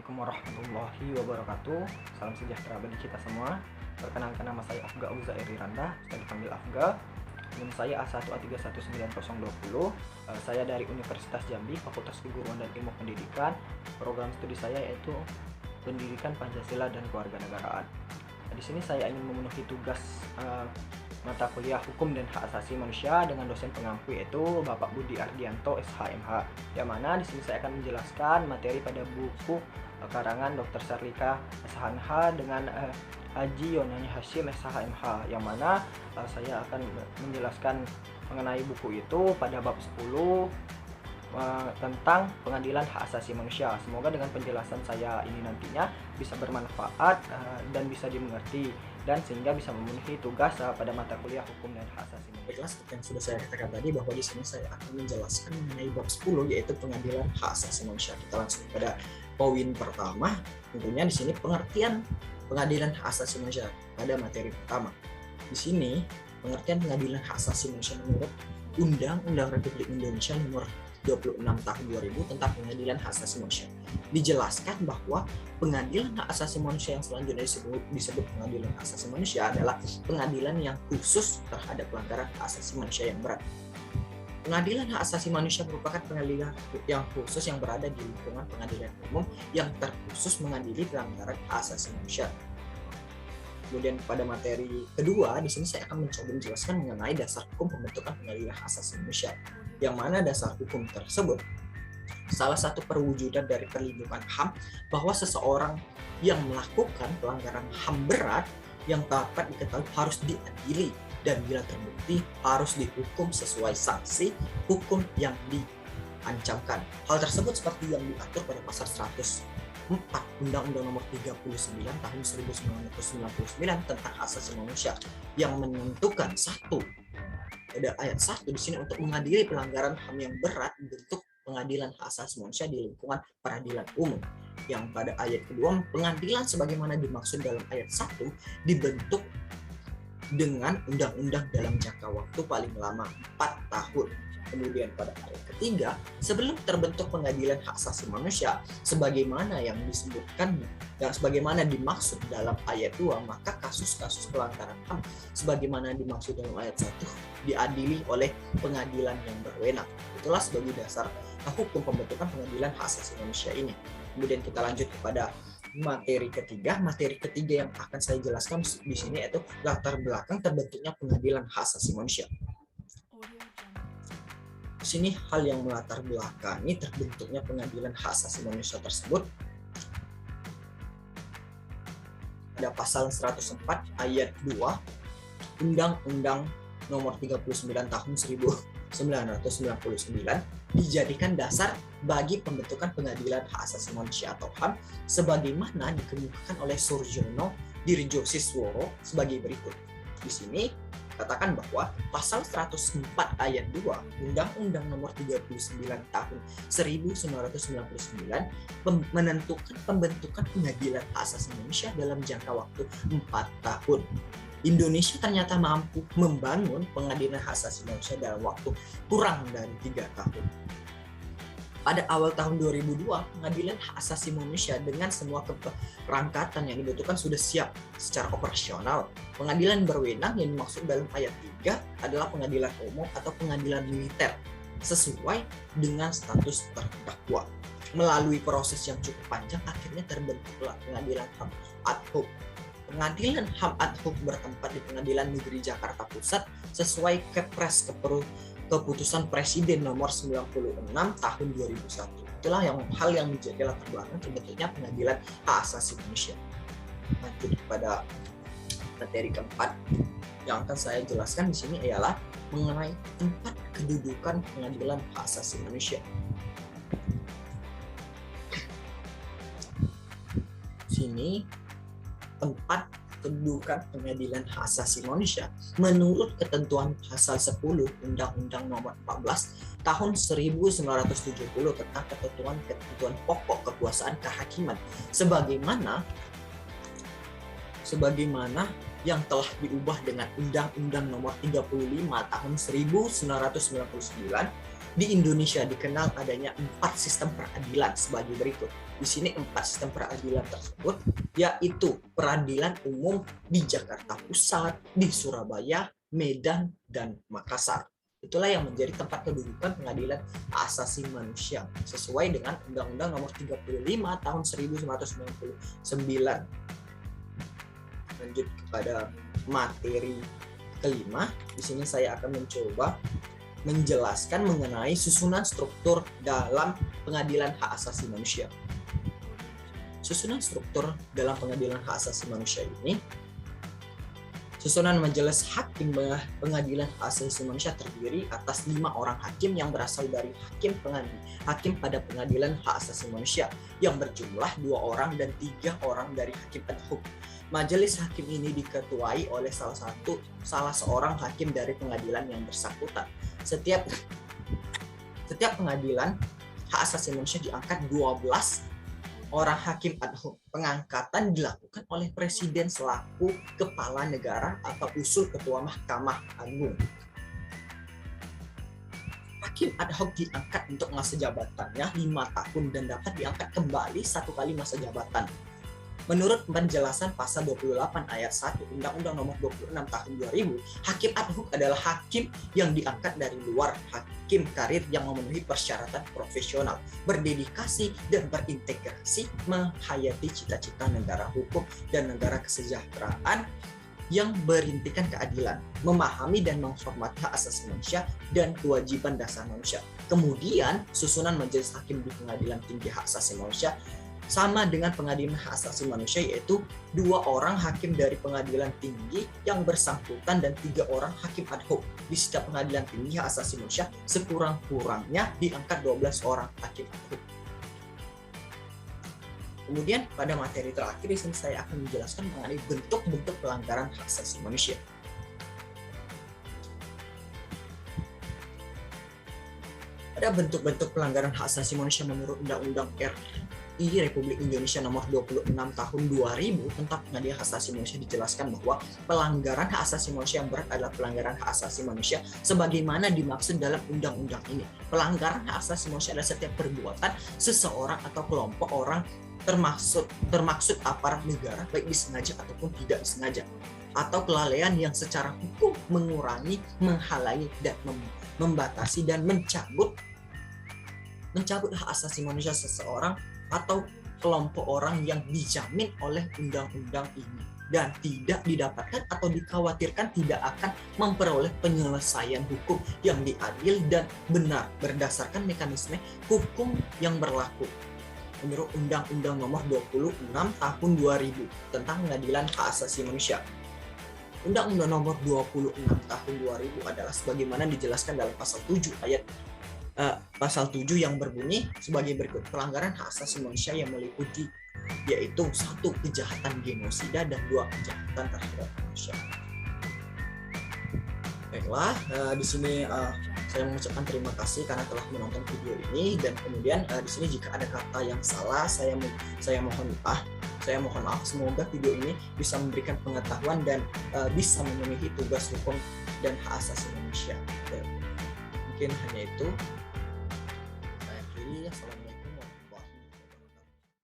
Assalamualaikum warahmatullahi wabarakatuh. Salam sejahtera bagi kita semua. Perkenalkan, nama saya Afga Uzairi Randa, bisa dipanggil Afga. NIM saya A1A319020. Saya dari Universitas Jambi, Fakultas Keguruan dan Ilmu Pendidikan. Program studi saya yaitu Pendidikan Pancasila dan Kewarganegaraan. Di sini saya ingin memenuhi tugas mata kuliah Hukum dan Hak Asasi Manusia dengan dosen pengampu yaitu Bapak Budi Ardianto SHMH. Yang mana di sini saya akan menjelaskan materi pada buku karangan Dr. Sarlika SHMH dengan Haji Yonani Hashim SHMH. Yang mana saya akan menjelaskan mengenai buku itu pada bab 10 tentang pengadilan hak asasi manusia. Semoga dengan penjelasan saya ini nantinya bisa bermanfaat dan bisa dimengerti, dan sehingga bisa memenuhi tugas pada mata kuliah hukum dan hak asasi manusia. Baiklah, seperti yang sudah saya katakan tadi bahwa di sini saya akan menjelaskan mengenai bab 10 yaitu pengadilan hak asasi manusia. Kita langsung pada poin pertama. Tentunya di sini pengertian pengadilan hak asasi manusia pada materi pertama. Di sini pengertian pengadilan hak asasi manusia menurut Undang-Undang Republik Indonesia Nomor 26 tahun 2000 tentang pengadilan hak asasi manusia. Dijelaskan bahwa pengadilan hak asasi manusia yang selanjutnya disebut pengadilan hak asasi manusia adalah pengadilan yang khusus terhadap pelanggaran hak asasi manusia yang berat. Pengadilan hak asasi manusia merupakan pengadilan yang khusus yang berada di lingkungan pengadilan umum yang terkhusus mengadili pelanggaran hak asasi manusia. Kemudian pada materi kedua, di sini saya akan mencoba menjelaskan mengenai dasar hukum pembentukan pengadilan hak asasi manusia. Yang mana dasar hukum tersebut salah satu perwujudan dari perlindungan HAM bahwa seseorang yang melakukan pelanggaran HAM berat yang dapat diketahui harus diadili dan bila terbukti harus dihukum sesuai sanksi hukum yang diancamkan. Hal tersebut seperti yang diatur pada pasal 104 Undang-Undang Nomor 39 Tahun 1999 tentang Hak Asasi Manusia yang menentukan ada ayat 1 di sini untuk mengadili pelanggaran HAM yang berat bentuk pengadilan hak asasi manusia di lingkungan peradilan umum. Yang pada ayat kedua, pengadilan sebagaimana dimaksud dalam ayat 1 dibentuk dengan undang-undang dalam jangka waktu paling lama 4 tahun. Kemudian pada ayat ketiga, sebelum terbentuk pengadilan hak asasi manusia sebagaimana yang disebutkan dan sebagaimana dimaksud dalam ayat 2, maka kasus-kasus pelanggaran HAM sebagaimana dimaksud dalam ayat 1 diadili oleh pengadilan yang berwenang. Itulah sebagai dasar hukum pembentukan pengadilan hak asasi manusia ini. Kemudian kita lanjut kepada materi ketiga. Materi ketiga yang akan saya jelaskan di sini yaitu latar belakang terbentuknya pengadilan hak asasi manusia. Di sini hal yang melatar belakangi terbentuknya pengadilan hak asasi manusia tersebut ada pasal 104 ayat 2 Undang-Undang Nomor 39 Tahun 1999 dijadikan dasar bagi pembentukan pengadilan hak asasi manusia atau HAM sebagaimana dikemukakan oleh Surjono Dirjosisworo sebagai berikut. Di sini katakan bahwa pasal 104 ayat 2 Undang-Undang Nomor 39 Tahun 1999 menentukan pembentukan pengadilan hak asasi manusia dalam jangka waktu 4 tahun. Indonesia ternyata mampu membangun pengadilan hak asasi manusia dalam waktu kurang dari 3 tahun. Pada awal tahun 2002, pengadilan hak asasi manusia dengan semua keperangkatan yang dibutuhkan sudah siap secara operasional. Pengadilan berwenang yang dimaksud dalam ayat 3 adalah pengadilan umum atau pengadilan militer sesuai dengan status terdakwa. Melalui proses yang cukup panjang, akhirnya terbentuklah pengadilan HAM ad hoc. Pengadilan HAM ad hoc bertempat di Pengadilan Negeri Jakarta Pusat sesuai Kepres Keputusan Presiden Nomor 96 Tahun 2001. Itulah hal yang menjadi latar belakang terbentuknya pengadilan hak asasi manusia. Lanjut pada materi keempat yang akan saya jelaskan di sini ialah mengenai tempat kedudukan pengadilan hak asasi manusia. Sini tempat kedudukan pengadilan hak asasi manusia menurut ketentuan pasal 10 Undang-Undang Nomor 14 Tahun 1970 tentang ketentuan pokok kekuasaan kehakiman sebagaimana yang telah diubah dengan Undang-Undang Nomor 35 Tahun 1999 Di Indonesia dikenal adanya 4 sistem peradilan sebagai berikut. Di sini 4 sistem peradilan tersebut yaitu peradilan umum di Jakarta Pusat, di Surabaya, Medan, dan Makassar. Itulah yang menjadi tempat kedudukan pengadilan hak asasi manusia sesuai dengan Undang-Undang Nomor 35 Tahun 1999. Lanjut kepada materi kelima. Di sini saya akan mencoba menjelaskan mengenai susunan struktur dalam pengadilan hak asasi manusia. Susunan struktur dalam pengadilan hak asasi manusia ini, susunan majelis hakim pengadilan hak asasi manusia terdiri atas 5 orang hakim yang berasal dari hakim pada pengadilan hak asasi manusia yang berjumlah 2 orang dan 3 orang dari hakim ad hoc. Majelis hakim ini diketuai oleh salah seorang hakim dari pengadilan yang bersangkutan. Setiap pengadilan hak asasi manusia diangkat 12 orang hakim ad hoc. Pengangkatan dilakukan oleh presiden selaku kepala negara atau usul ketua Mahkamah Agung. Hakim ad hoc diangkat untuk masa jabatannya 5 tahun dan dapat diangkat kembali 1 kali masa jabatan. Menurut penjelasan pasal 28 ayat 1 Undang-Undang Nomor 26 Tahun 2000, hakim ad hoc adalah hakim yang diangkat dari luar hakim karir yang memenuhi persyaratan profesional, berdedikasi dan berintegrasi menghayati cita-cita negara hukum dan negara kesejahteraan yang berintikan keadilan, memahami dan menghormati hak asasi manusia dan kewajiban dasar manusia. Kemudian, susunan majelis hakim di Pengadilan Tinggi Hak Asasi Manusia sama dengan pengadilan hak asasi manusia, yaitu 2 orang hakim dari pengadilan tinggi yang bersangkutan dan 3 orang hakim ad hoc. Di setiap pengadilan tinggi hak asasi manusia sekurang-kurangnya diangkat 12 orang hakim ad hoc. Kemudian pada materi terakhir di sini saya akan menjelaskan mengenai bentuk-bentuk pelanggaran hak asasi manusia. Ada bentuk-bentuk pelanggaran hak asasi manusia menurut Undang-Undang RI Republik Indonesia Nomor 26 Tahun 2000 tentang pengadilan hak asasi manusia dijelaskan bahwa pelanggaran hak asasi manusia yang berat adalah pelanggaran hak asasi manusia sebagaimana dimaksud dalam undang-undang ini. Pelanggaran hak asasi manusia adalah setiap perbuatan seseorang atau kelompok orang termaksud aparat negara baik disengaja ataupun tidak disengaja, atau kelalaian yang secara hukum mengurangi, menghalangi dan membatasi dan mencabut hak asasi manusia seseorang atau kelompok orang yang dijamin oleh undang-undang ini dan tidak didapatkan atau dikhawatirkan tidak akan memperoleh penyelesaian hukum yang adil dan benar berdasarkan mekanisme hukum yang berlaku menurut Undang-Undang Nomor 26 Tahun 2000 tentang Pengadilan Hak Asasi Manusia. Undang-Undang Nomor 26 Tahun 2000 adalah sebagaimana dijelaskan dalam pasal 7 yang berbunyi sebagai berikut: pelanggaran hak asasi manusia yang meliputi yaitu 1. Kejahatan genosida dan 2. Kejahatan terhadap manusia. Baiklah, di sini saya mengucapkan terima kasih karena telah menonton video ini, dan kemudian di sini jika ada kata yang salah saya mohon maaf. Semoga video ini bisa memberikan pengetahuan dan bisa memenuhi tugas hukum dan hak asasi manusia. Mungkin hanya itu.